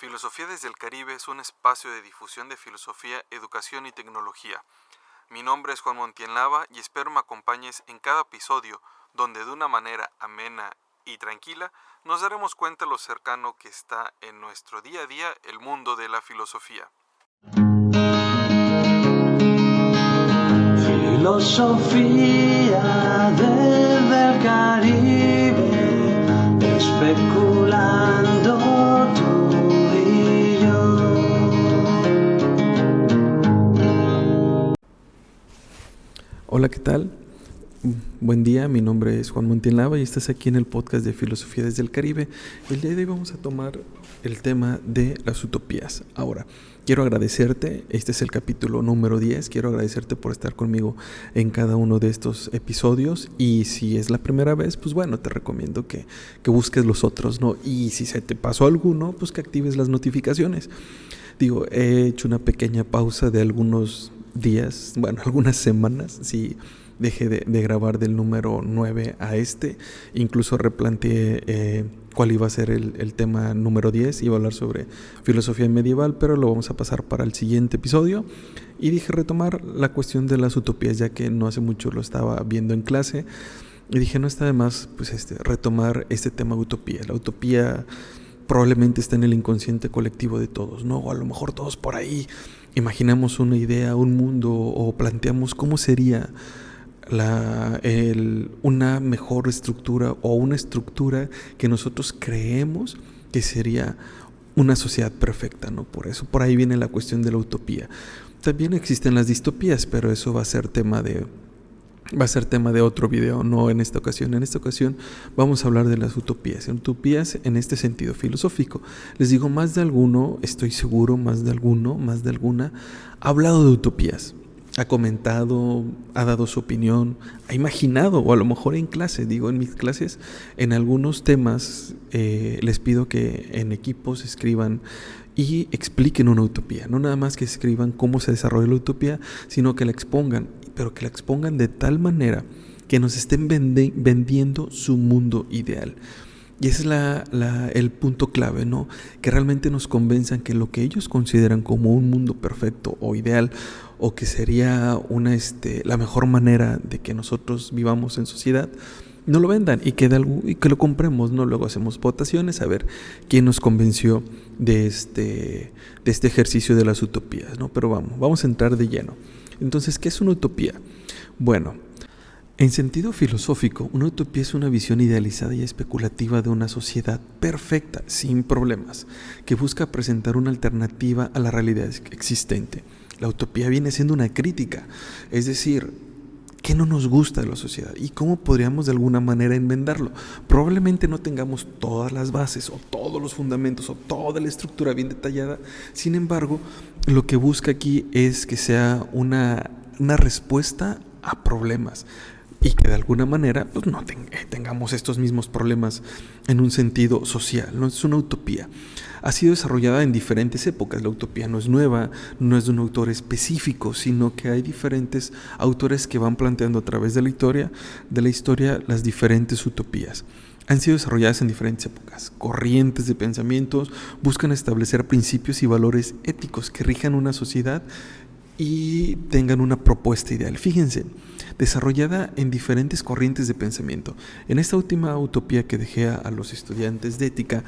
Filosofía desde el Caribe es un espacio de difusión de filosofía, educación y tecnología. Mi nombre es Juan Montienlava y espero me acompañes en cada episodio donde de una manera amena y tranquila nos daremos cuenta lo cercano que está en nuestro día a día el mundo de la filosofía. Filosofía desde el Caribe, especulando tú y yo. Hola, ¿qué tal? Buen día, mi nombre es Juan Montienlava y estás aquí en el podcast de Filosofía desde el Caribe. El día de hoy vamos a tomar el tema de las utopías. Ahora, quiero agradecerte, este es el capítulo número 10, quiero agradecerte por estar conmigo en cada uno de estos episodios y si es la primera vez, pues bueno, te recomiendo que busques los otros, ¿no? Y si se te pasó alguno, pues que actives las notificaciones. Digo, he hecho una pequeña pausa de algunos días, bueno, algunas semanas, sí. Dejé de grabar del número 9 a este. Incluso replanteé cuál iba a ser el tema número 10. Iba a hablar sobre filosofía medieval, pero lo vamos a pasar para el siguiente episodio. Y dije retomar la cuestión de las utopías, ya que no hace mucho lo estaba viendo en clase. Y dije, no está de más pues, retomar este tema de utopía. La utopía probablemente está en el inconsciente colectivo de todos, ¿no? O a lo mejor todos por ahí imaginamos una idea, un mundo, o planteamos cómo sería una mejor estructura o una estructura que nosotros creemos que sería una sociedad perfecta, ¿no? Por eso, por ahí viene la cuestión de la utopía. También existen las distopías, pero eso va a ser tema de otro video, no en esta ocasión. En esta ocasión vamos a hablar de las utopías. Utopías en este sentido filosófico. Les digo, más de alguno, estoy seguro, más de alguna, ha hablado de utopías. Ha comentado, ha dado su opinión, ha imaginado, o a lo mejor en clase, digo, en mis clases, en algunos temas les pido que en equipos escriban y expliquen una utopía. No nada más que escriban cómo se desarrolla la utopía, sino que la expongan, pero que la expongan de tal manera que nos estén vendiendo su mundo ideal. Y ese es el punto clave, ¿no? Que realmente nos convenzan que lo que ellos consideran como un mundo perfecto o ideal, o que sería la mejor manera de que nosotros vivamos en sociedad, no lo vendan y que lo compremos, ¿no? Luego hacemos votaciones a ver quién nos convenció de este ejercicio de las utopías, ¿no? Pero vamos a entrar de lleno. Entonces, ¿qué es una utopía? Bueno, en sentido filosófico, una utopía es una visión idealizada y especulativa de una sociedad perfecta, sin problemas, que busca presentar una alternativa a la realidad existente. La utopía viene siendo una crítica, es decir, ¿qué no nos gusta de la sociedad? ¿Y cómo podríamos de alguna manera enmendarlo? Probablemente no tengamos todas las bases o todos los fundamentos o toda la estructura bien detallada. Sin embargo, lo que busca aquí es que sea una respuesta a problemas y que de alguna manera pues, no tengamos estos mismos problemas en un sentido social. No es una utopía. Ha sido desarrollada en diferentes épocas. La utopía no es nueva, no es de un autor específico, sino que hay diferentes autores que van planteando a través de la historia las diferentes utopías. Han sido desarrolladas en diferentes épocas. Corrientes de pensamientos buscan establecer principios y valores éticos que rijan una sociedad y tengan una propuesta ideal. Fíjense, desarrollada en diferentes corrientes de pensamiento. En esta última utopía que dejé a los estudiantes de ética,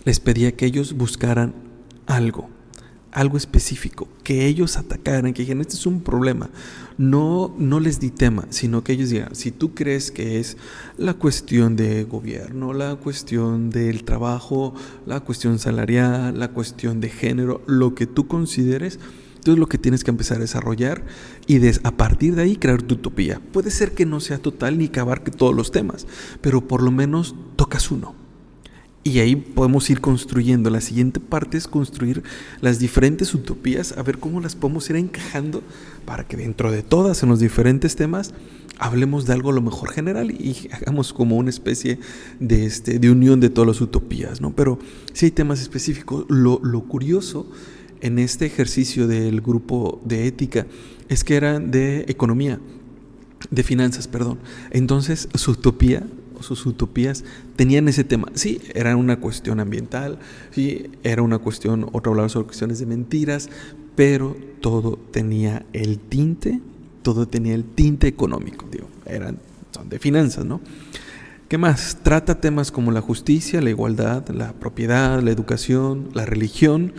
les pedía que ellos buscaran algo específico, que ellos atacaran, que dijeran, este es un problema. No les di tema, sino que ellos digan, si tú crees que es la cuestión de gobierno, la cuestión del trabajo, la cuestión salarial, la cuestión de género, lo que tú consideres, tú es lo que tienes que empezar a desarrollar y a partir de ahí crear tu utopía. Puede ser que no sea total ni que abarque todos los temas, pero por lo menos tocas uno. Y ahí podemos ir construyendo. La siguiente parte es construir las diferentes utopías, a ver cómo las podemos ir encajando para que dentro de todas, en los diferentes temas, hablemos de algo a lo mejor general y hagamos como una especie de unión de todas las utopías, ¿no? Pero si hay temas específicos. Lo curioso en este ejercicio del grupo de ética es que eran de economía, de finanzas, perdón. Entonces su utopía sus utopías tenían ese tema. Sí, era una cuestión ambiental, sí, era una cuestión, otro hablaba sobre cuestiones de mentiras, pero todo tenía el tinte económico, digo, son de finanzas, ¿no? ¿Qué más? Trata temas como la justicia, la igualdad, la propiedad, la educación, la religión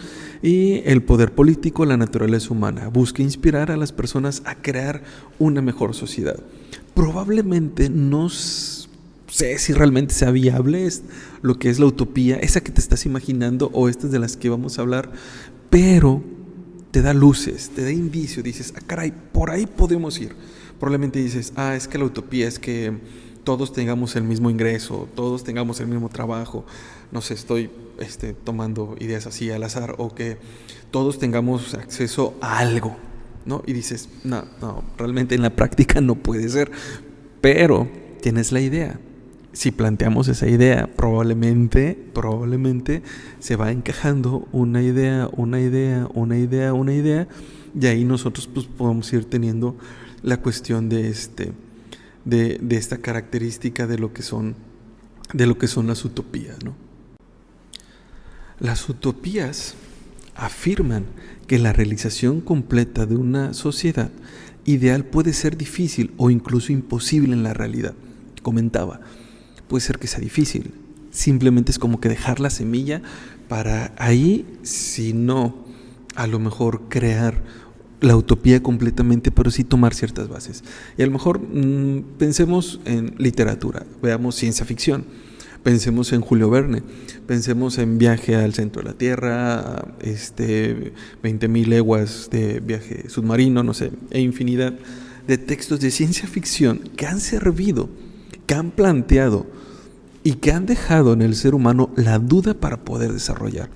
y el poder político, la naturaleza humana. Busca inspirar a las personas a crear una mejor sociedad. Probablemente no sé si realmente sea viable lo que es la utopía, esa que te estás imaginando o estas de las que vamos a hablar, pero te da luces, te da indicios, dices, caray, por ahí podemos ir. Probablemente dices, es que la utopía es que todos tengamos el mismo ingreso, todos tengamos el mismo trabajo, no sé, estoy tomando ideas así al azar, o que todos tengamos acceso a algo, ¿no? Y dices, no, realmente en la práctica no puede ser, pero tienes la idea. Si planteamos esa idea, probablemente se va encajando una idea, y ahí nosotros pues podemos ir teniendo la cuestión de esta característica de lo que son las utopías, ¿no? Las utopías afirman que la realización completa de una sociedad ideal puede ser difícil o incluso imposible en la realidad. Comentaba, puede ser que sea difícil, simplemente es como que dejar la semilla para ahí, si no, a lo mejor crear la utopía completamente, pero sí tomar ciertas bases. Y a lo mejor pensemos en literatura, veamos ciencia ficción, pensemos en Julio Verne, pensemos en Viaje al centro de la Tierra, 20.000 leguas de viaje submarino, no sé, e infinidad de textos de ciencia ficción que han servido, que han planteado y que han dejado en el ser humano la duda para poder desarrollar.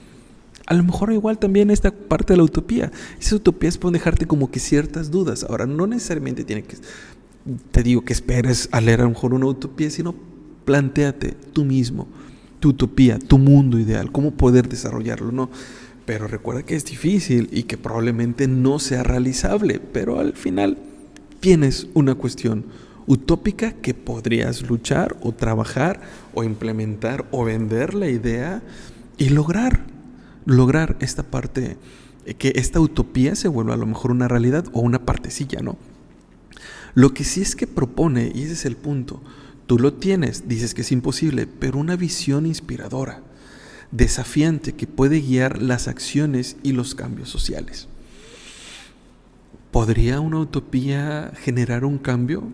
A lo mejor igual también esta parte de la utopía. Esas utopías pueden dejarte como que ciertas dudas. Ahora, no necesariamente te digo que esperes a leer a lo mejor una utopía, sino plantéate tú mismo, tu utopía, tu mundo ideal, cómo poder desarrollarlo, ¿no? Pero recuerda que es difícil y que probablemente no sea realizable, pero al final tienes una cuestión utópica que podrías luchar o trabajar o implementar o vender la idea y lograr esta parte, que esta utopía se vuelva a lo mejor una realidad o una partecilla, ¿no? Lo que sí es que propone, y ese es el punto, tú lo tienes, dices que es imposible, pero una visión inspiradora, desafiante, que puede guiar las acciones y los cambios sociales. ¿Podría una utopía generar un cambio?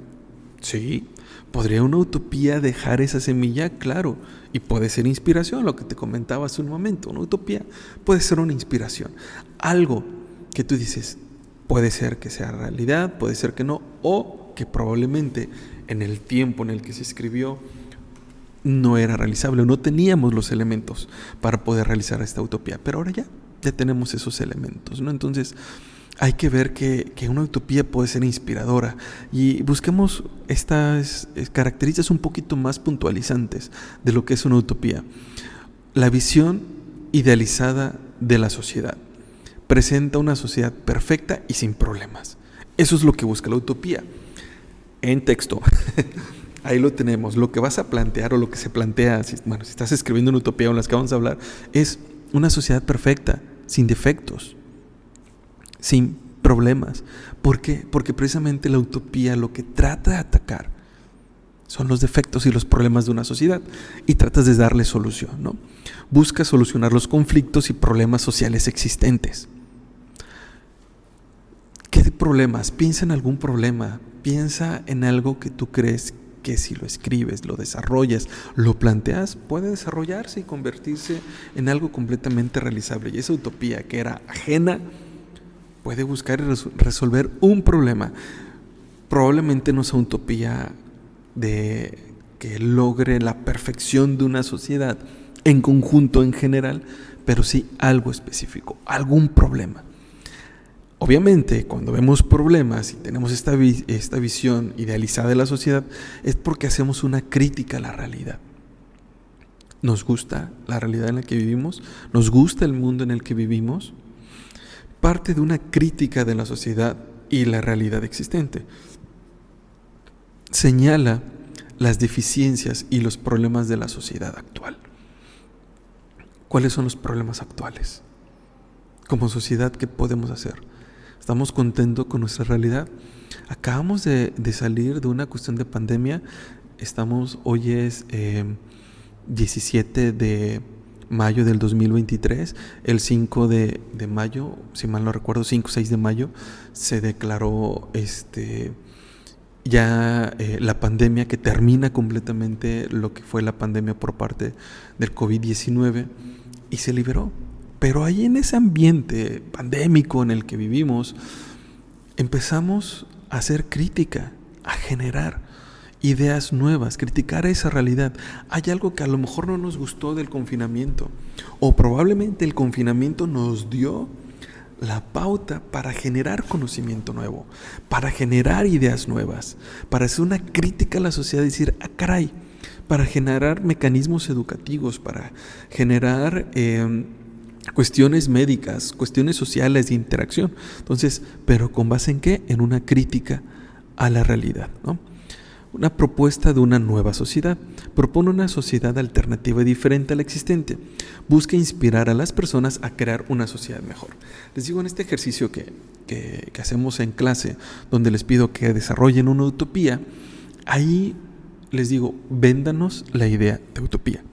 Sí. ¿Podría una utopía dejar esa semilla? Claro. Y puede ser inspiración, lo que te comentaba hace un momento. Una utopía puede ser una inspiración. Algo que tú dices, puede ser que sea realidad, puede ser que no, o que probablemente en el tiempo en el que se escribió no era realizable, no teníamos los elementos para poder realizar esta utopía. Pero ahora ya tenemos esos elementos, ¿no? Entonces hay que ver que una utopía puede ser inspiradora y busquemos estas características un poquito más puntualizantes de lo que es una utopía. La visión idealizada de la sociedad presenta una sociedad perfecta y sin problemas. Eso es lo que busca la utopía. En texto, ahí lo tenemos. Lo que vas a plantear o lo que se plantea, si estás escribiendo una utopía o en las que vamos a hablar, es una sociedad perfecta, sin defectos, sin problemas. ¿Por qué? Porque precisamente la utopía lo que trata de atacar son los defectos y los problemas de una sociedad y tratas de darle solución, ¿no? Busca solucionar los conflictos y problemas sociales existentes. ¿Qué problemas? Piensa en algún problema, piensa en algo que tú crees que si lo escribes, lo desarrollas, lo planteas, puede desarrollarse y convertirse en algo completamente realizable. Y esa utopía que era ajena puede buscar resolver un problema. Probablemente no sea utopía de que logre la perfección de una sociedad en conjunto, en general, pero sí algo específico, algún problema. Obviamente, cuando vemos problemas y tenemos esta visión idealizada de la sociedad, es porque hacemos una crítica a la realidad. ¿Nos gusta la realidad en la que vivimos? ¿Nos gusta el mundo en el que vivimos? Parte de una crítica de la sociedad y la realidad existente. Señala las deficiencias y los problemas de la sociedad actual. ¿Cuáles son los problemas actuales? Como sociedad, ¿qué podemos hacer? ¿Estamos contentos con nuestra realidad? Acabamos de salir de una cuestión de pandemia. Hoy es 17 de mayo del 2023. El 5 de mayo, si mal no recuerdo, 5 o 6 de mayo, se declaró la pandemia, que termina completamente lo que fue la pandemia por parte del COVID-19 y se liberó. Pero ahí en ese ambiente pandémico en el que vivimos, empezamos a hacer crítica, a generar ideas nuevas, criticar esa realidad. Hay algo que a lo mejor no nos gustó del confinamiento, o probablemente el confinamiento nos dio la pauta para generar conocimiento nuevo, para generar ideas nuevas, para hacer una crítica a la sociedad y decir, caray, para generar mecanismos educativos, para generar cuestiones médicas, cuestiones sociales de interacción. Entonces, ¿pero con base en qué? En una crítica a la realidad, ¿no? Una propuesta de una nueva sociedad. Propone una sociedad alternativa y diferente a la existente. Busca inspirar a las personas a crear una sociedad mejor. Les digo, en este ejercicio que hacemos en clase, donde les pido que desarrollen una utopía, ahí les digo, véndanos la idea de utopía.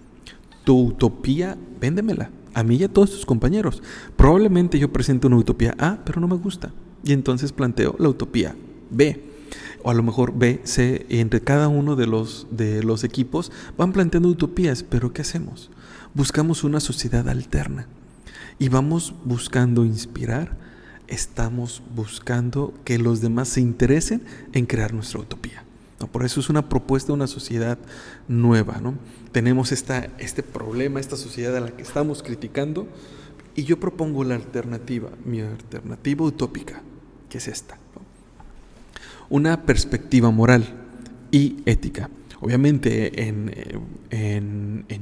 Tu utopía, véndemela. A mí y a todos tus compañeros. Probablemente yo presento una utopía A, pero no me gusta. Y entonces planteo la utopía B. O a lo mejor B, C, y entre cada uno de los equipos van planteando utopías. Pero ¿qué hacemos? Buscamos una sociedad alterna. Y vamos buscando inspirar. Estamos buscando que los demás se interesen en crear nuestra utopía. ¿No? Por eso es una propuesta de una sociedad nueva, ¿no? Tenemos este problema, esta sociedad a la que estamos criticando, y yo propongo la alternativa, mi alternativa utópica, que es esta, ¿no? Una perspectiva moral y ética. Obviamente en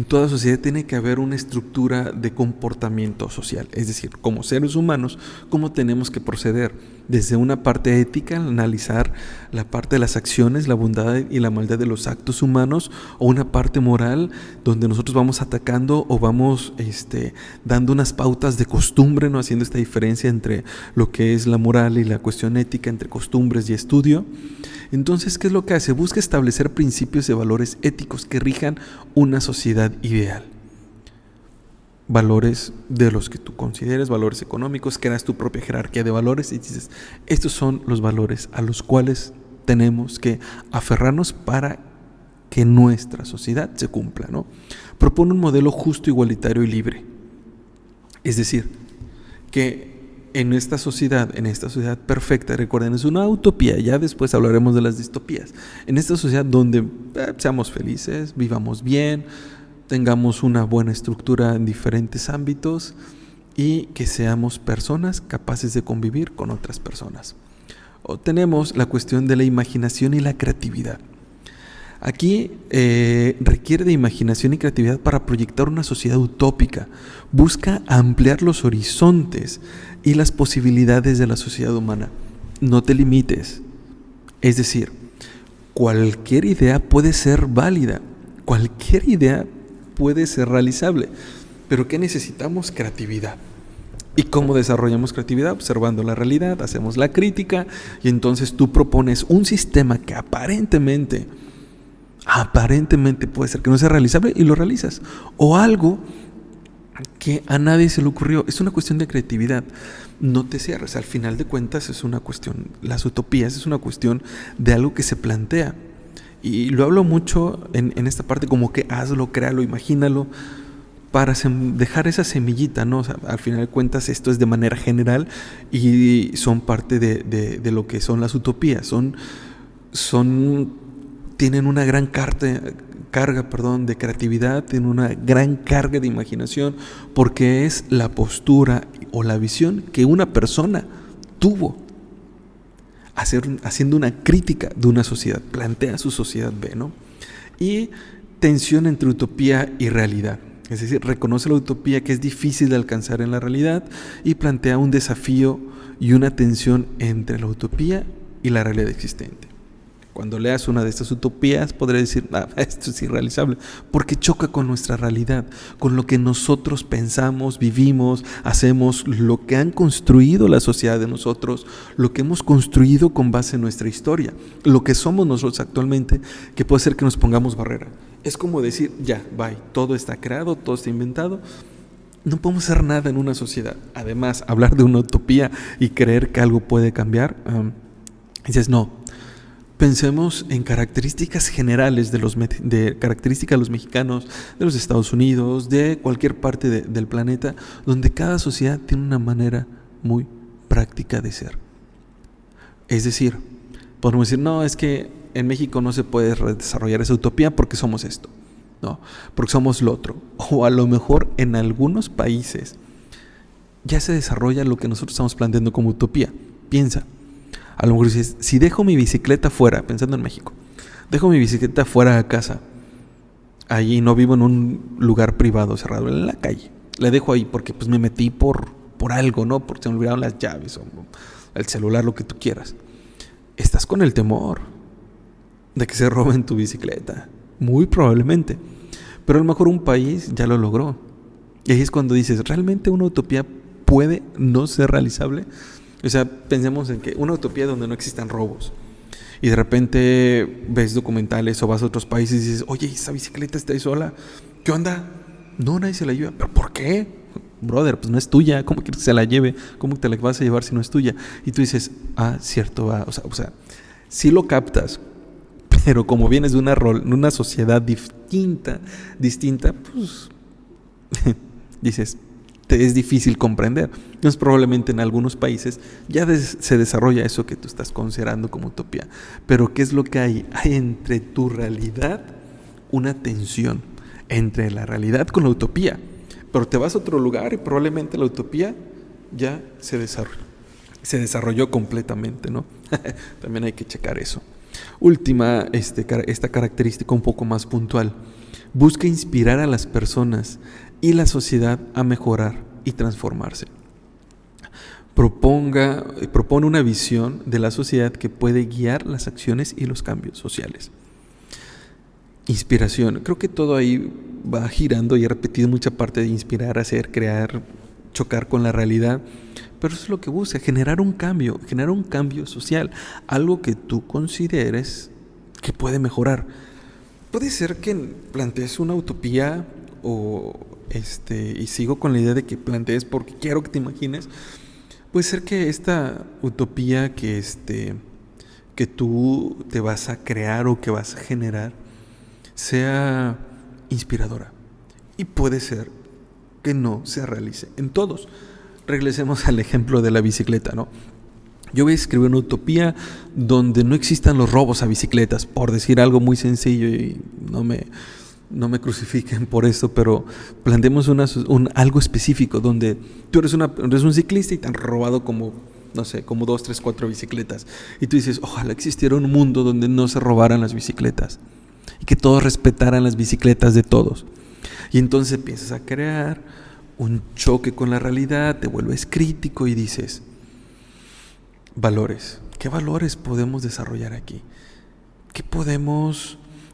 toda sociedad tiene que haber una estructura de comportamiento social, es decir, como seres humanos, cómo tenemos que proceder. Desde una parte ética, analizar la parte de las acciones, la bondad y la maldad de los actos humanos, o una parte moral, donde nosotros vamos atacando o vamos dando unas pautas de costumbre, ¿no? Haciendo esta diferencia entre lo que es la moral y la cuestión ética, entre costumbres y estudio. Entonces, ¿qué es lo que hace? Busca establecer principios y valores éticos que rijan una sociedad ideal. Valores de los que tú consideres, valores económicos, creas tu propia jerarquía de valores y dices, estos son los valores a los cuales tenemos que aferrarnos para que nuestra sociedad se cumpla, ¿no? Propone un modelo justo, igualitario y libre. Es decir, que en esta sociedad perfecta, recuerden, es una utopía, ya después hablaremos de las distopías. En esta sociedad donde seamos felices, vivamos bien, tengamos una buena estructura en diferentes ámbitos y que seamos personas capaces de convivir con otras personas. Tenemos la cuestión de la imaginación y la creatividad. Aquí requiere de imaginación y creatividad para proyectar una sociedad utópica. Busca ampliar los horizontes y las posibilidades de la sociedad humana. No te limites. Es decir, cualquier idea puede ser válida. Cualquier idea puede ser realizable. Pero ¿qué necesitamos? Creatividad. ¿Y cómo desarrollamos creatividad? Observando la realidad, hacemos la crítica y entonces tú propones un sistema que aparentemente puede ser que no sea realizable y lo realizas. O algo que a nadie se le ocurrió. Es una cuestión de creatividad. No te cierres. Al final de cuentas es una cuestión, las utopías es una cuestión de algo que se plantea. Y lo hablo mucho en esta parte como que hazlo, créalo, imagínalo, para dejar esa semillita, ¿no? O sea, al final de cuentas esto es de manera general y son parte de lo que son las utopías. Tienen una gran carga de creatividad, tienen una gran carga de imaginación, porque es la postura o la visión que una persona tuvo haciendo una crítica de una sociedad, plantea su sociedad B, ¿no? Y tensión entre utopía y realidad. Es decir, reconoce la utopía que es difícil de alcanzar en la realidad y plantea un desafío y una tensión entre la utopía y la realidad existente. Cuando leas una de estas utopías, podrás decir, esto es irrealizable, porque choca con nuestra realidad, con lo que nosotros pensamos, vivimos, hacemos, lo que han construido la sociedad de nosotros, lo que hemos construido con base en nuestra historia, lo que somos nosotros actualmente, que puede ser que nos pongamos barrera. Es como decir, ya, bye, todo está creado, todo está inventado. No podemos hacer nada en una sociedad. Además, hablar de una utopía y creer que algo puede cambiar, dices, no. Pensemos en características generales de características de los mexicanos, de los Estados Unidos, de cualquier parte del planeta, donde cada sociedad tiene una manera muy práctica de ser. Es decir, podemos decir, no, es que en México no se puede desarrollar esa utopía porque somos esto, no, porque somos lo otro. O a lo mejor en algunos países ya se desarrolla lo que nosotros estamos planteando como utopía. Piensa. A lo mejor dices, si dejo mi bicicleta fuera, pensando en México, dejo mi bicicleta fuera de casa, allí no vivo en un lugar privado cerrado, en la calle, la dejo ahí porque pues me metí por algo, ¿no? Porque se me olvidaron las llaves o el celular, lo que tú quieras. Estás con el temor de que se roben tu bicicleta, muy probablemente, pero a lo mejor un país ya lo logró. Y ahí es cuando dices, ¿realmente una utopía puede no ser realizable? O sea, pensemos en que una utopía donde no existan robos. Y de repente ves documentales o vas a otros países y dices, oye, esa bicicleta está ahí sola. ¿Qué onda? No, nadie se la lleva. ¿Pero por qué? Brother, pues no es tuya. ¿Cómo quieres que se la lleve? ¿Cómo te la vas a llevar si no es tuya? Y tú dices, cierto, va. O sea, sí lo captas. Pero como vienes de una sociedad distinta, pues dices, te es difícil comprender. Entonces probablemente en algunos países ya se desarrolla eso que tú estás considerando como utopía. Pero ¿qué es lo que hay? Hay entre tu realidad una tensión entre la realidad con la utopía. Pero te vas a otro lugar y probablemente la utopía ya se desarrolló completamente, ¿no? También hay que checar eso. Última, esta característica un poco más puntual. Busca inspirar a las personas y la sociedad a mejorar y transformarse. Propone una visión de la sociedad que puede guiar las acciones y los cambios sociales. Inspiración. Creo que todo ahí va girando y he repetido mucha parte de inspirar, hacer, crear, chocar con la realidad. Pero eso es lo que busca, generar un cambio social, algo que tú consideres que puede mejorar. Puede ser que plantees una utopía y sigo con la idea de que plantees porque quiero que te imagines. Puede ser que esta utopía que tú te vas a crear o que vas a generar sea inspiradora. Y puede ser que no se realice en todos. Regresemos al ejemplo de la bicicleta, ¿no? Yo voy a escribir una utopía donde no existan los robos a bicicletas, por decir algo muy sencillo y no me crucifiquen por eso, pero planteemos algo específico donde tú eres un ciclista y te han robado como 2, 3, 4 bicicletas. Y tú dices, ojalá existiera un mundo donde no se robaran las bicicletas y que todos respetaran las bicicletas de todos. Y entonces empiezas a crear un choque con la realidad, te vuelves crítico y dices, valores. ¿Qué valores podemos desarrollar aquí?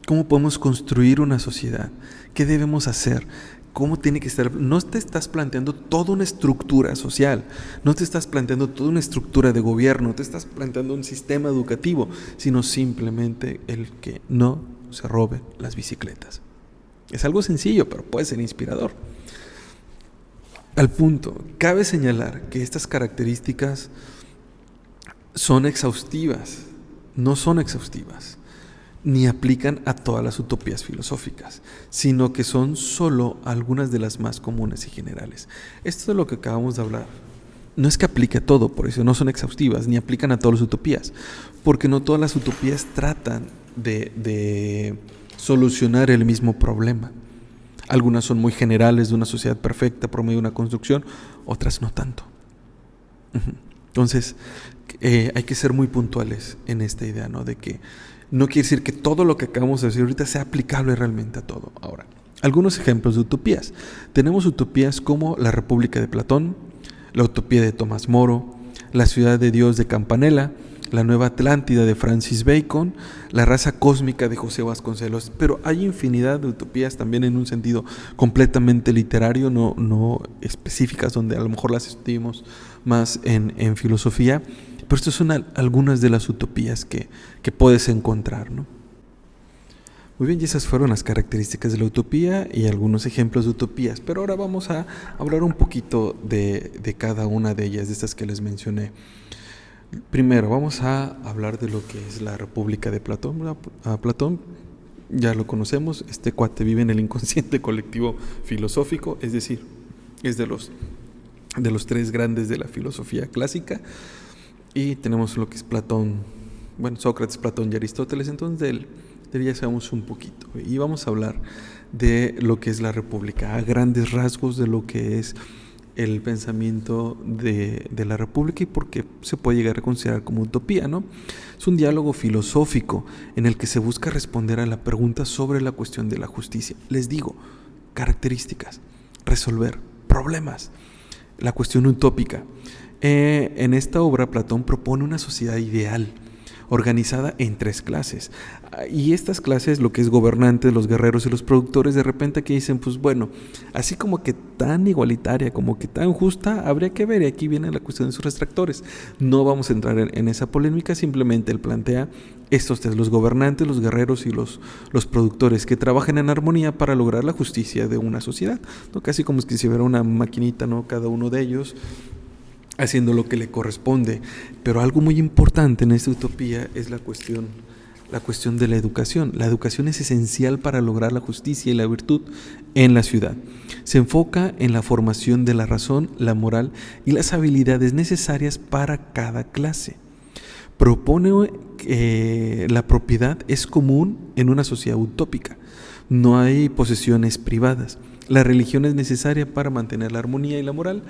¿Cómo podemos construir una sociedad? ¿Qué debemos hacer? ¿Cómo tiene que estar? No te estás planteando toda una estructura social, no te estás planteando toda una estructura de gobierno, no te estás planteando un sistema educativo, sino simplemente el que no se roben las bicicletas. Es algo sencillo, pero puede ser inspirador. Al punto, cabe señalar que estas características son exhaustivas, no son exhaustivas, ni aplican a todas las utopías filosóficas, sino que son solo algunas de las más comunes y generales. Esto es de lo que acabamos de hablar. No es que aplique a todo, por eso no son exhaustivas, ni aplican a todas las utopías, porque no todas las utopías tratan de solucionar el mismo problema. Algunas son muy generales, de una sociedad perfecta por medio de una construcción, otras no tanto. Entonces, hay que ser muy puntuales en esta idea, ¿no? De que no quiere decir que todo lo que acabamos de decir ahorita sea aplicable realmente a todo. Ahora, algunos ejemplos de utopías. Tenemos utopías como la República de Platón, la utopía de Tomás Moro, la Ciudad de Dios de Campanella, La Nueva Atlántida de Francis Bacon, La raza cósmica de José Vasconcelos. Pero hay infinidad de utopías también en un sentido completamente literario, no específicas, donde a lo mejor las estudiamos más en filosofía. Pero estas son algunas de las utopías que puedes encontrar, ¿no? Muy bien, y esas fueron las características de la utopía y algunos ejemplos de utopías. Pero ahora vamos a hablar un poquito de cada una de ellas, de estas que les mencioné. Primero, vamos a hablar de lo que es la República de Platón. A Platón ya lo conocemos, este cuate vive en el inconsciente colectivo filosófico, es decir, es de los tres grandes de la filosofía clásica. Y tenemos lo que es Platón, Sócrates, Platón y Aristóteles. Entonces de él ya sabemos un poquito. Y vamos a hablar de lo que es la República, a grandes rasgos de lo que es el pensamiento de la República y por qué se puede llegar a considerar como utopía, ¿no? Es un diálogo filosófico en el que se busca responder a la pregunta sobre la cuestión de la justicia. Les digo, características, resolver problemas, la cuestión utópica. En esta obra Platón propone una sociedad ideal organizada en 3 clases. Y estas clases, lo que es gobernantes, los guerreros y los productores, de repente aquí dicen, pues bueno, así como que tan igualitaria, como que tan justa, habría que ver, y aquí viene la cuestión de sus retractores. No vamos a entrar en esa polémica, simplemente él plantea estos 3, los gobernantes, los guerreros y los productores, que trabajan en armonía para lograr la justicia de una sociedad, ¿no? Casi como si hubiera una maquinita, ¿no? Cada uno de ellos haciendo lo que le corresponde. Pero algo muy importante en esta utopía es la cuestión de la educación. La educación es esencial para lograr la justicia y la virtud en la ciudad. Se enfoca en la formación de la razón, la moral y las habilidades necesarias para cada clase. Propone que la propiedad es común en una sociedad utópica. No hay posesiones privadas. La religión es necesaria para mantener la armonía y la moral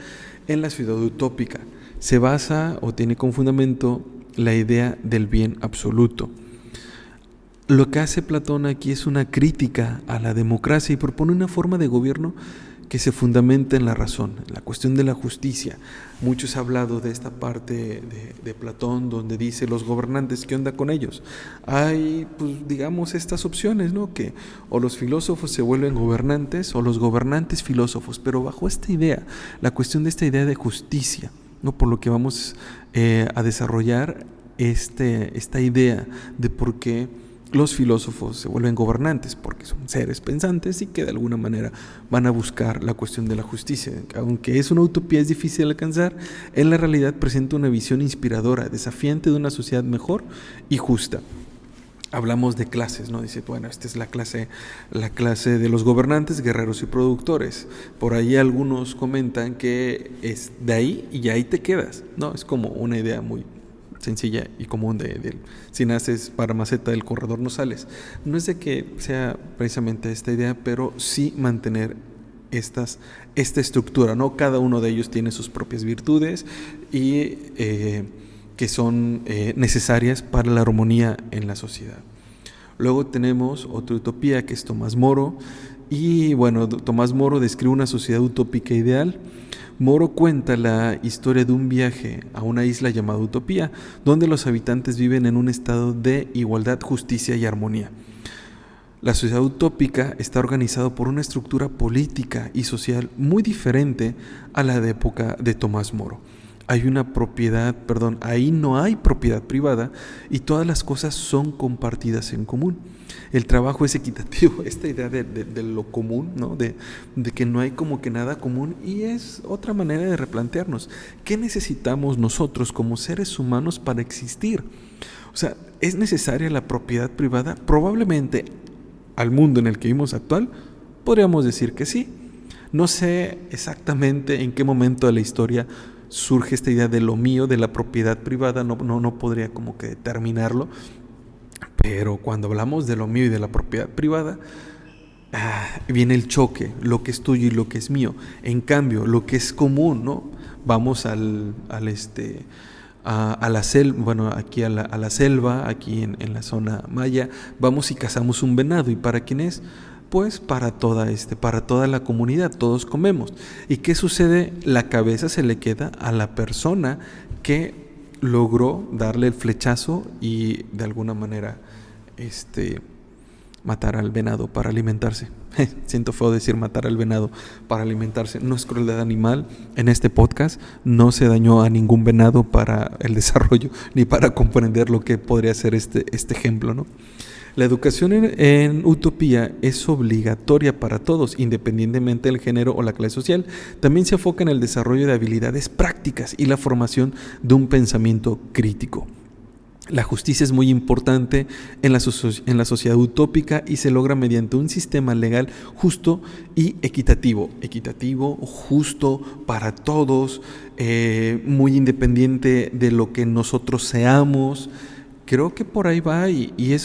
en la ciudad utópica. Se basa o tiene como fundamento la idea del bien absoluto. Lo que hace Platón aquí es una crítica a la democracia y propone una forma de gobierno que se fundamenta en la razón, en la cuestión de la justicia. Muchos han hablado de esta parte de Platón donde dice los gobernantes, ¿qué onda con ellos? Hay, pues digamos, estas opciones, ¿no? Que o los filósofos se vuelven gobernantes o los gobernantes filósofos, pero bajo esta idea, la cuestión de esta idea de justicia, ¿no? Por lo que vamos a desarrollar esta idea de por qué los filósofos se vuelven gobernantes, porque son seres pensantes y que de alguna manera van a buscar la cuestión de la justicia. Aunque es una utopía, es difícil de alcanzar, en la realidad presenta una visión inspiradora, desafiante de una sociedad mejor y justa. Hablamos de clases, ¿no? Dice, bueno, esta es la clase de los gobernantes, guerreros y productores. Por ahí algunos comentan que es de ahí y ahí te quedas, ¿no? Es como una idea muy sencilla y común de si naces para maceta del corredor no sales. No es de que sea precisamente esta idea, pero sí mantener esta estructura, ¿no? Cada uno de ellos tiene sus propias virtudes y que son necesarias para la armonía en la sociedad. Luego tenemos otra utopía que es Tomás Moro. Y bueno, Tomás Moro describe una sociedad utópica ideal. Moro cuenta la historia de un viaje a una isla llamada Utopía, donde los habitantes viven en un estado de igualdad, justicia y armonía. La sociedad utópica está organizada por una estructura política y social muy diferente a la de época de Tomás Moro. Ahí no hay propiedad privada y todas las cosas son compartidas en común. El trabajo es equitativo, esta idea de lo común, ¿no? De que no hay como que nada común, y es otra manera de replantearnos. ¿Qué necesitamos nosotros como seres humanos para existir? O sea, ¿es necesaria la propiedad privada? Probablemente al mundo en el que vivimos actual, podríamos decir que sí. No sé exactamente en qué momento de la historia surge esta idea de lo mío, de la propiedad privada, no podría como que determinarlo, pero cuando hablamos de lo mío y de la propiedad privada, viene el choque, lo que es tuyo y lo que es mío. En cambio, lo que es común, ¿no? Vamos a la selva, aquí a la selva, aquí en la zona maya, vamos y cazamos un venado. ¿Y para quién es? Pues para toda la comunidad, todos comemos. ¿Y qué sucede? La cabeza se le queda a la persona que logró darle el flechazo y de alguna manera matar al venado para alimentarse. Siento feo decir matar al venado para alimentarse. No es crueldad animal. En este podcast no se dañó a ningún venado para el desarrollo ni para comprender lo que podría ser este ejemplo, ¿no? La educación en utopía es obligatoria para todos, independientemente del género o la clase social. También se enfoca en el desarrollo de habilidades prácticas y la formación de un pensamiento crítico. La justicia es muy importante en la sociedad utópica y se logra mediante un sistema legal justo y equitativo. Equitativo, justo para todos, muy independiente de lo que nosotros seamos. Creo que por ahí va y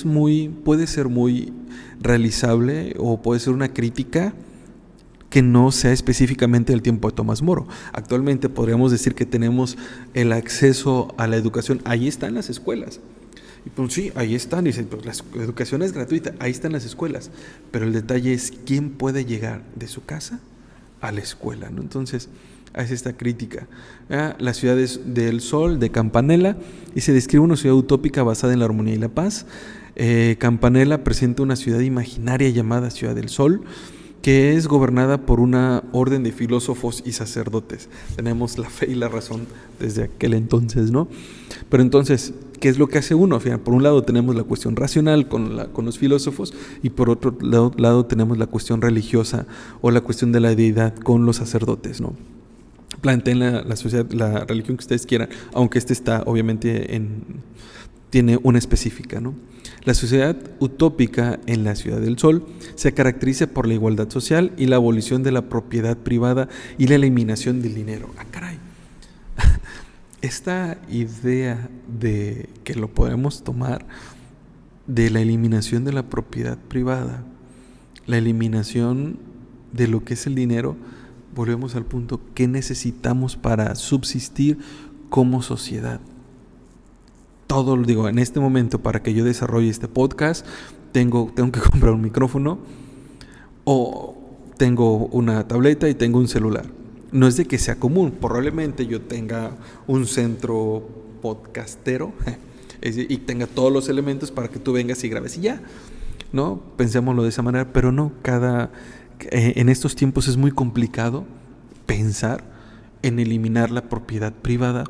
puede ser muy realizable o puede ser una crítica que no sea específicamente del tiempo de Tomás Moro. Actualmente podríamos decir que tenemos el acceso a la educación, ahí están las escuelas. Y pues sí, ahí están, dicen, pues la educación es gratuita, ahí están las escuelas. Pero el detalle es quién puede llegar de su casa a la escuela, ¿no? Entonces, hace esta crítica. La ciudad del sol, de Campanella, y se describe una ciudad utópica basada en la armonía y la paz. Campanella presenta una ciudad imaginaria llamada Ciudad del Sol, que es gobernada por una orden de filósofos y sacerdotes. Tenemos la fe y la razón desde aquel entonces, ¿no? Pero entonces, ¿qué es lo que hace uno? Por un lado tenemos la cuestión racional con los filósofos y por otro lado tenemos la cuestión religiosa o la cuestión de la deidad con los sacerdotes, ¿no? Planteen la sociedad, la religión que ustedes quieran, aunque está obviamente tiene una específica, ¿no? La sociedad utópica en la Ciudad del Sol se caracteriza por la igualdad social y la abolición de la propiedad privada y la eliminación del dinero. ¡Ah, caray! Esta idea de que lo podemos tomar de la eliminación de la propiedad privada, la eliminación de lo que es el dinero, volvemos al punto, ¿qué necesitamos para subsistir como sociedad? Todo lo digo, en este momento para que yo desarrolle este podcast, tengo que comprar un micrófono o tengo una tableta y tengo un celular. No es de que sea común, probablemente yo tenga un centro podcastero y tenga todos los elementos para que tú vengas y grabes y ya, ¿no? Pensémoslo de esa manera, pero no, en estos tiempos es muy complicado pensar en eliminar la propiedad privada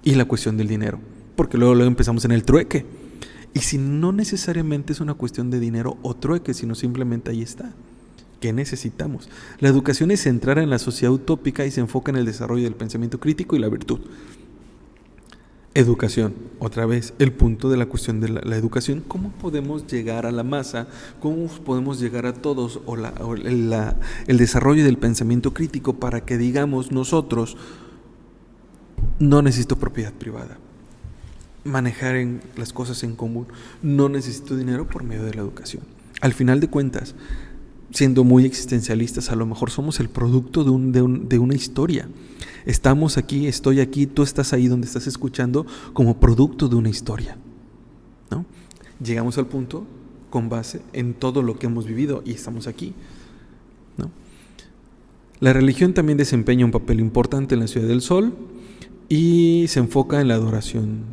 y la cuestión del dinero. Porque luego empezamos en el trueque. Y si no necesariamente es una cuestión de dinero o trueque, sino simplemente ahí está. ¿Qué necesitamos? La educación es centrada en la sociedad utópica y se enfoca en el desarrollo del pensamiento crítico y la virtud. Educación, otra vez, el punto de la cuestión de la educación. ¿Cómo podemos llegar a la masa? ¿Cómo podemos llegar a todos? El desarrollo del pensamiento crítico para que digamos nosotros, no necesito propiedad privada. Manejar las cosas en común. No necesito dinero por medio de la educación. Al final de cuentas, siendo muy existencialistas, a lo mejor somos el producto de una historia. Estamos aquí, estoy aquí, tú estás ahí donde estás escuchando como producto de una historia, ¿no? Llegamos al punto con base en todo lo que hemos vivido y estamos aquí, ¿no? La religión también desempeña un papel importante en la Ciudad del Sol y se enfoca en la adoración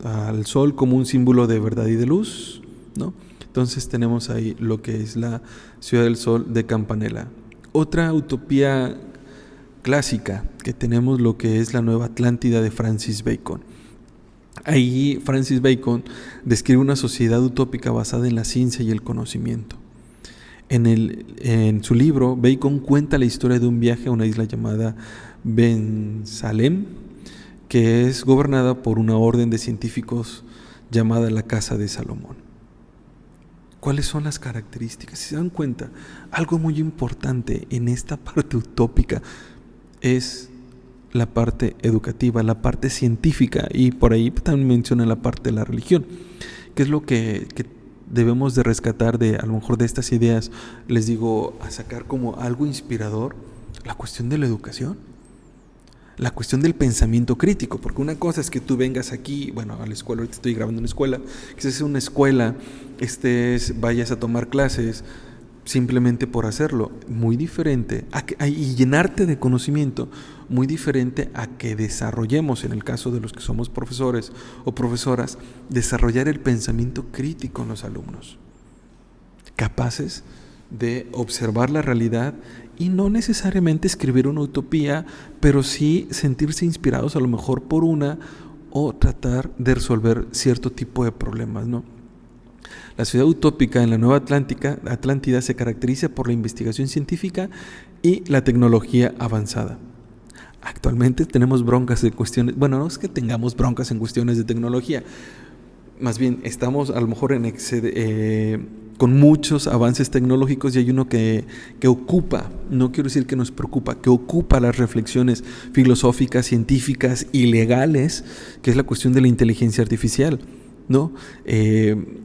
al sol como un símbolo de verdad y de luz, ¿no? Entonces tenemos ahí lo que es la Ciudad del Sol de Campanella. Otra utopía clásica que tenemos, lo que es la Nueva Atlántida de Francis Bacon. Ahí Francis Bacon describe una sociedad utópica basada en la ciencia y el conocimiento. En su libro, Bacon cuenta la historia de un viaje a una isla llamada Ben Salem, que es gobernada por una orden de científicos llamada la Casa de Salomón. ¿Cuáles son las características? Si se dan cuenta, algo muy importante en esta parte utópica es la parte educativa, la parte científica, y por ahí también menciona la parte de la religión, que es lo que debemos de rescatar a lo mejor de estas ideas. Les digo, a sacar como algo inspirador la cuestión de la educación, la cuestión del pensamiento crítico, porque una cosa es que tú vengas aquí, a la escuela, ahorita estoy grabando en una escuela, que estés en una escuela, vayas a tomar clases, simplemente por hacerlo, muy diferente, y llenarte de conocimiento, muy diferente a que desarrollemos, en el caso de los que somos profesores o profesoras, desarrollar el pensamiento crítico en los alumnos, capaces de observar la realidad y no necesariamente escribir una utopía, pero sí sentirse inspirados a lo mejor por una, o tratar de resolver cierto tipo de problemas, ¿no? La ciudad utópica en la Nueva Atlántida se caracteriza por la investigación científica y la tecnología avanzada. Actualmente tenemos broncas de cuestiones, bueno, no es que tengamos broncas en cuestiones de tecnología, más bien estamos a lo mejor con muchos avances tecnológicos, y hay uno que ocupa, no quiero decir que nos preocupa, que ocupa las reflexiones filosóficas, científicas y legales, que es la cuestión de la inteligencia artificial, ¿no?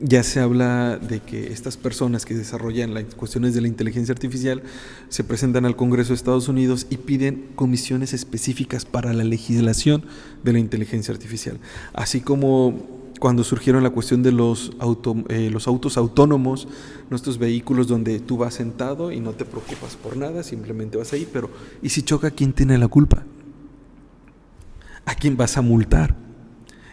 Ya se habla de que estas personas que desarrollan las cuestiones de la inteligencia artificial se presentan al Congreso de Estados Unidos y piden comisiones específicas para la legislación de la inteligencia artificial, así como cuando surgieron la cuestión de los autos autónomos, nuestros vehículos donde tú vas sentado y no te preocupas por nada, simplemente vas ahí, pero ¿y si choca, quién tiene la culpa? ¿A quién vas a multar?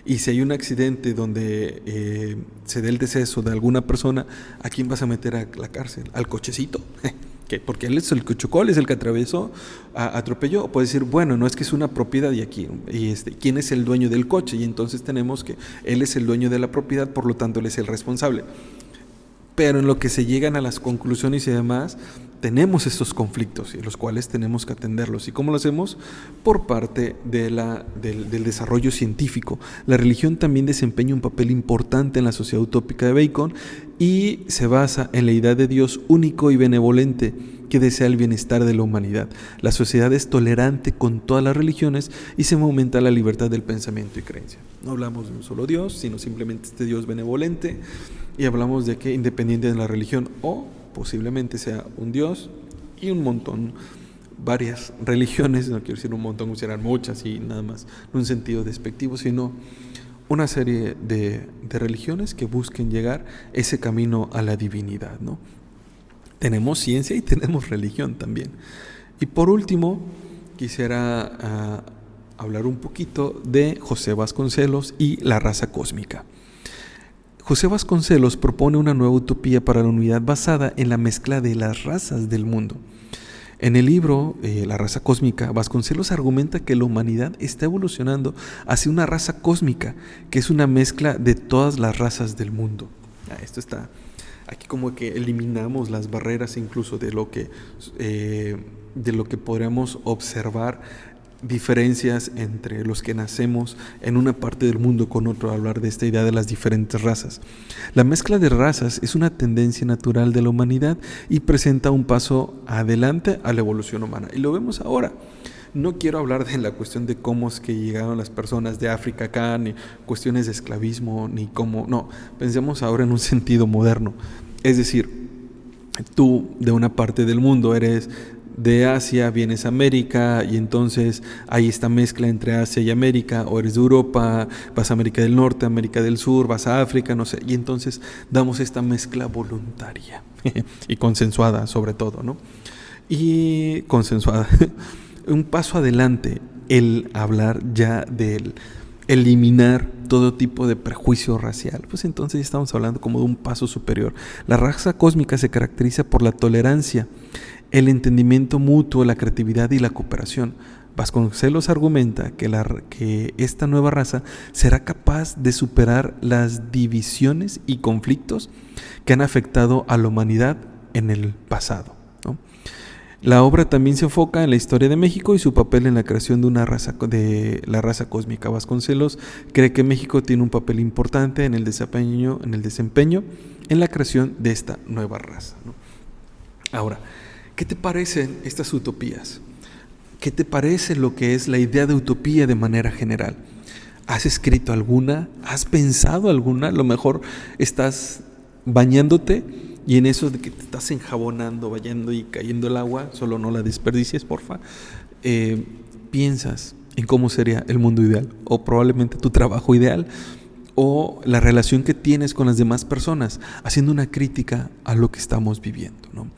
Y si hay un accidente donde se dé el deceso de alguna persona, ¿a quién vas a meter a la cárcel? ¿Al cochecito? ¿Qué? Porque él es el que chocó, él es el que atravesó, atropelló. O puede decir, bueno, no, es que es una propiedad y aquí, y ¿quién es el dueño del coche? Y entonces tenemos que él es el dueño de la propiedad, por lo tanto él es el responsable. Pero en lo que se llegan a las conclusiones y demás, tenemos estos conflictos y los cuales tenemos que atenderlos. ¿Y cómo lo hacemos? Por parte del desarrollo científico. La religión también desempeña un papel importante en la sociedad utópica de Bacon y se basa en la idea de Dios único y benevolente que desea el bienestar de la humanidad. La sociedad es tolerante con todas las religiones y se aumenta la libertad del pensamiento y creencia. No hablamos de un solo Dios, sino simplemente este Dios benevolente, y hablamos de que independiente de la religión, o posiblemente sea un Dios y un montón, varias religiones, no quiero decir un montón, serán muchas y nada más, no en un sentido despectivo, sino una serie de religiones que busquen llegar ese camino a la divinidad, ¿no? Tenemos ciencia y tenemos religión también. Y por último, quisiera hablar un poquito de José Vasconcelos y la raza cósmica. José Vasconcelos propone una nueva utopía para la humanidad basada en la mezcla de las razas del mundo. En el libro La raza cósmica, Vasconcelos argumenta que la humanidad está evolucionando hacia una raza cósmica, que es una mezcla de todas las razas del mundo. Esto está aquí, como que eliminamos las barreras incluso de lo que podríamos observar, diferencias entre los que nacemos en una parte del mundo con otro, hablar de esta idea de las diferentes razas. La mezcla de razas es una tendencia natural de la humanidad y presenta un paso adelante a la evolución humana. Y lo vemos ahora. No quiero hablar de la cuestión de cómo es que llegaron las personas de África acá, ni cuestiones de esclavismo, ni cómo. No, pensemos ahora en un sentido moderno. Es decir, tú de una parte del mundo eres de Asia, vienes a América, y entonces hay esta mezcla entre Asia y América, o eres de Europa, vas a América del Norte, América del Sur, vas a África, no sé, y entonces damos esta mezcla voluntaria y consensuada sobre todo, ¿no? Y consensuada. Un paso adelante, el hablar ya del eliminar todo tipo de prejuicio racial, pues entonces estamos hablando como de un paso superior. La raza cósmica se caracteriza por la tolerancia, el entendimiento mutuo, la creatividad y la cooperación. Vasconcelos argumenta que esta nueva raza será capaz de superar las divisiones y conflictos que han afectado a la humanidad en el pasado, ¿no? La obra también se enfoca en la historia de México y su papel en la creación de la raza cósmica. Vasconcelos cree que México tiene un papel importante en el desempeño en la creación de esta nueva raza, ¿no? Ahora, ¿qué te parecen estas utopías? ¿Qué te parece lo que es la idea de utopía de manera general? ¿Has escrito alguna? ¿Has pensado alguna? A lo mejor estás bañándote y en eso de que te estás enjabonando, bañando y cayendo el agua, solo no la desperdicies, porfa. Piensas en cómo sería el mundo ideal, o probablemente tu trabajo ideal, o la relación que tienes con las demás personas, haciendo una crítica a lo que estamos viviendo, ¿no?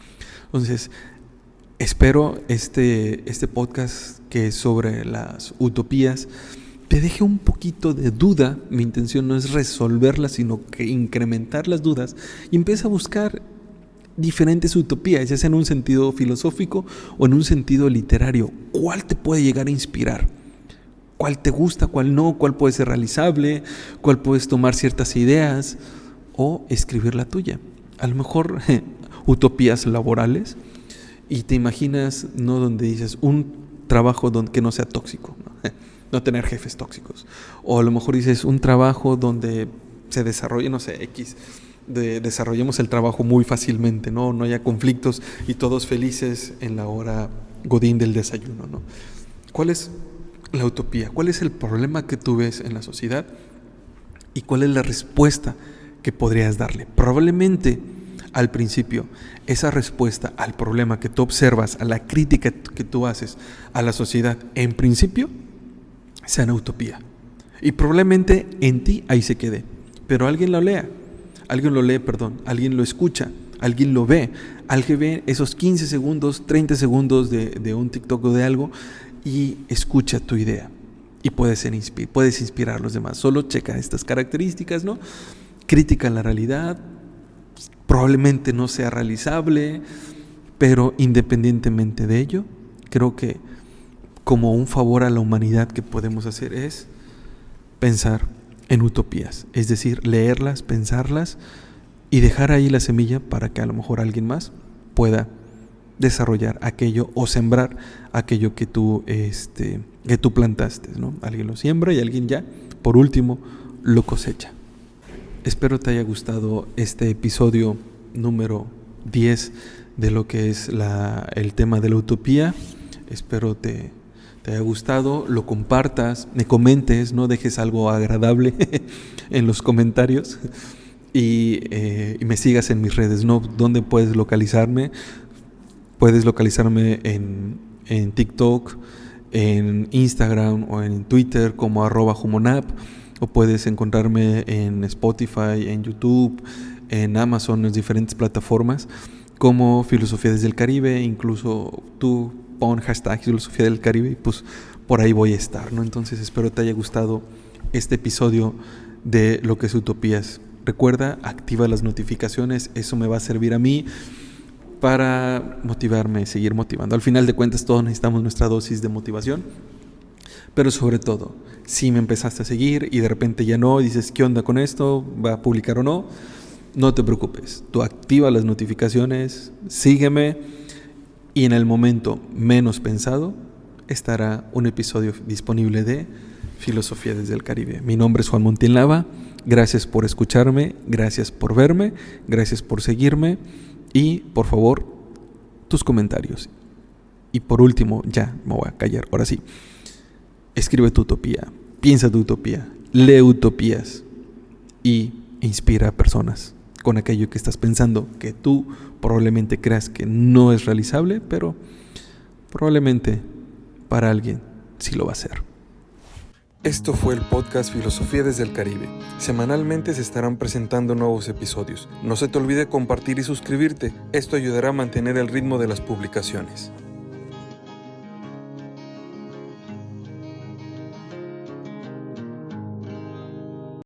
Entonces, espero este podcast que es sobre las utopías te deje un poquito de duda. Mi intención no es resolverlas, sino que incrementar las dudas y empieza a buscar diferentes utopías, ya sea en un sentido filosófico o en un sentido literario. ¿Cuál te puede llegar a inspirar? ¿Cuál te gusta, cuál no? ¿Cuál puede ser realizable? ¿Cuál puedes tomar ciertas ideas o escribir la tuya? A lo mejor utopías laborales y te imaginas, ¿no?, donde dices un trabajo que no sea tóxico, ¿no? No tener jefes tóxicos. O a lo mejor dices un trabajo donde se desarrolle, no sé, desarrollemos el trabajo muy fácilmente, ¿no? No haya conflictos y todos felices en la hora godín del desayuno, ¿no? ¿Cuál es la utopía? ¿Cuál es el problema que tú ves en la sociedad? ¿Y cuál es la respuesta que podrías darle? Probablemente al principio esa respuesta al problema que tú observas, a la crítica que tú haces a la sociedad, en principio sea una utopía. Y probablemente en ti ahí se quede. Pero alguien lo escucha, alguien lo ve, alguien ve esos 15 segundos, 30 segundos de un TikTok o de algo y escucha tu idea. Y puedes inspirar a los demás. Solo checa estas características, ¿no? Crítica a la realidad, probablemente no sea realizable, pero independientemente de ello, creo que como un favor a la humanidad que podemos hacer es pensar en utopías, es decir, leerlas, pensarlas y dejar ahí la semilla para que a lo mejor alguien más pueda desarrollar aquello o sembrar aquello que tú plantaste, ¿no? Alguien lo siembra y alguien ya, por último, lo cosecha. Espero te haya gustado este episodio número 10 de lo que es el tema de la utopía. Espero te haya gustado, lo compartas, me comentes, no dejes algo agradable en los comentarios y me sigas en mis redes, ¿no? ¿Dónde puedes localizarme? Puedes localizarme en TikTok, en Instagram o en Twitter como @humonap, o puedes encontrarme en Spotify, en YouTube, en Amazon, en las diferentes plataformas como Filosofía desde el Caribe. Incluso tú pon hashtag Filosofía del Caribe y pues por ahí voy a estar, ¿no? Entonces espero te haya gustado este episodio de lo que es utopías. Recuerda, activa las notificaciones, eso me va a servir a mí para motivarme, seguir motivando. Al final de cuentas todos necesitamos nuestra dosis de motivación, pero sobre todo, si me empezaste a seguir y de repente ya no, dices, ¿qué onda con esto? ¿Va a publicar o no? No te preocupes, tú activa las notificaciones, sígueme y en el momento menos pensado estará un episodio disponible de Filosofía desde el Caribe. Mi nombre es Juan Montienlava, gracias por escucharme, gracias por verme, gracias por seguirme y por favor tus comentarios. Y por último, ya me voy a callar, ahora sí, escribe tu utopía, piensa tu utopía, lee utopías y inspira a personas con aquello que estás pensando, que tú probablemente creas que no es realizable, pero probablemente para alguien sí lo va a ser. Esto fue el podcast Filosofía desde el Caribe. Semanalmente se estarán presentando nuevos episodios. No se te olvide compartir y suscribirte. Esto ayudará a mantener el ritmo de las publicaciones.